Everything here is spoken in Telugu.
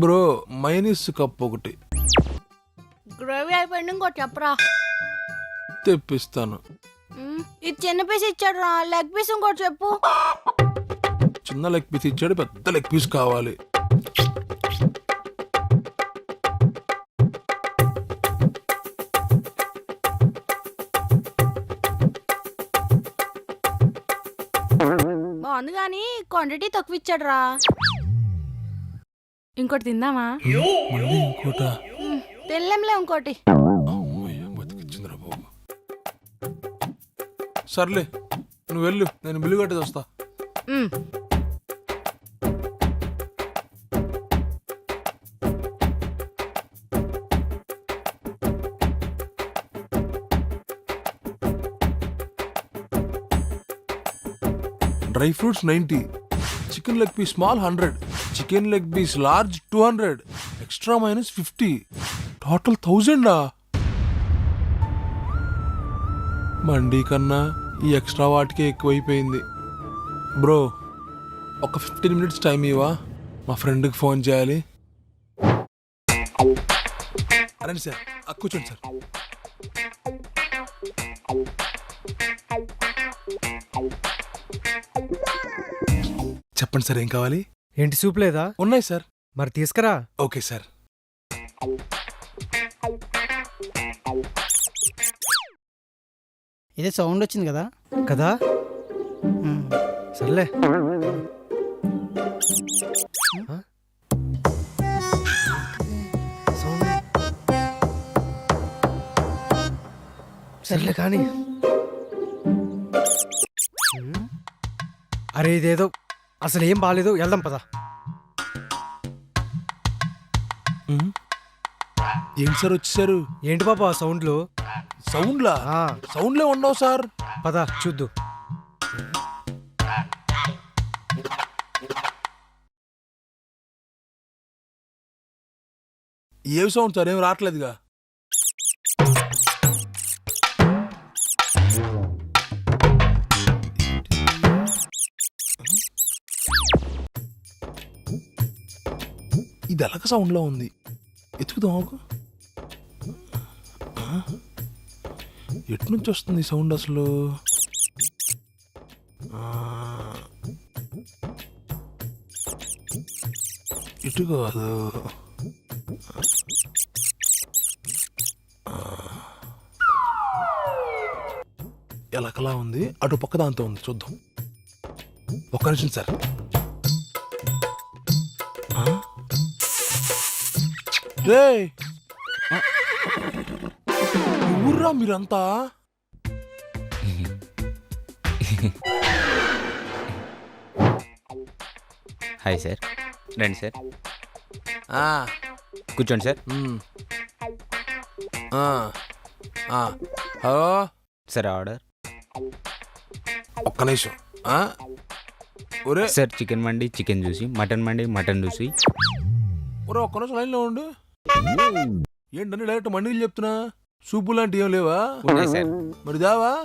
బ్రో మైనస్ కప్ ఒకటి గ్రేవీ అయిపోయింది ఇంకోటి చెప్పరా. తెప్పిస్తాను. ఇది చిన్న పీస్ ఇచ్చాడు రా, లెగ్ పీస్ ఇంకోటి చెప్పు. చిన్న లెగ్ పీస్ ఇచ్చాడు, పెద్ద లెగ్ పీస్ కావాలి. బాగుంది కానీ క్వాంటిటీ తక్కువ ఇచ్చాడు రా. ఇంకోటి తిందామా? మళ్ళీ ఇంకోటా? తెల్లంలే ఇంకోటి. అమ్మయ్య, బతికిచ్చిందిరా బాబు. సర్లే నువ్వు వెళ్ళు, నేను బిల్లు కట్టేది వస్తా. మ్. Dry fruits 90, chicken leg piece small 100, chicken leg piece large 200, extra minus 50, total 1000. Mandi కన్నా ఈ ఎక్స్ట్రా వాటికే ఎక్కువైపోయింది. బ్రో ఒక 15 minutes టైం ఇవ్వా, మా ఫ్రెండ్కి ఫోన్ చేయాలి. రండి సార్, కూర్చోండి సార్. చెప్పండి సార్, ఏం కావాలి? ఏంటి సూప్ లేదా? ఉన్నాయి సార్. మరి తీసుకురా. Okay sir. ఇదే సౌండ్ వచ్చింది కదా కదా సర్లే. ఆ? సౌండ్. సర్లే కానీ. అరే ఇదేదో అసలు ఏం బాగాలేదు, వెళ్దాం పదా. ఏంటి సార్ వచ్చేసారు? ఏంటి బాబా సౌండ్లు? సౌండ్లా? సౌండ్లే ఉండవు సార్. పదా చూద్దు. ఏవి సౌండ్ సార్? ఏం రావట్లేదుగా. ఇది ఎలాగ సౌండ్లో ఉంది, ఎత్తుకుదాం. ఎటు నుంచి వస్తుంది సౌండ్ అసలు? ఇటు కాదు. ఎలకలా ఉంది, అటు పక్క దాంతో ఉంది, చూద్దాం. ఒక్క నిమిషం సార్. ఊర్రా మీరంతా? హాయ్ సార్, రండి సార్, కూర్చోండి సార్. Hello sir order. ఒక్క నిమిషం. ఒరే సార్ చికెన్ మండి చికెన్ జ్యూసి, మటన్ మండి మటన్ జ్యూసి. ఒరే ఒక్క నిమిషం లైన్లో ఉండు. ఏంటని డైరెక్ట్ మండీలు చెప్తున్నా? సూపు లాంటివి ఏం లేవా? ఉన్నాయి సార్. మరి దావా?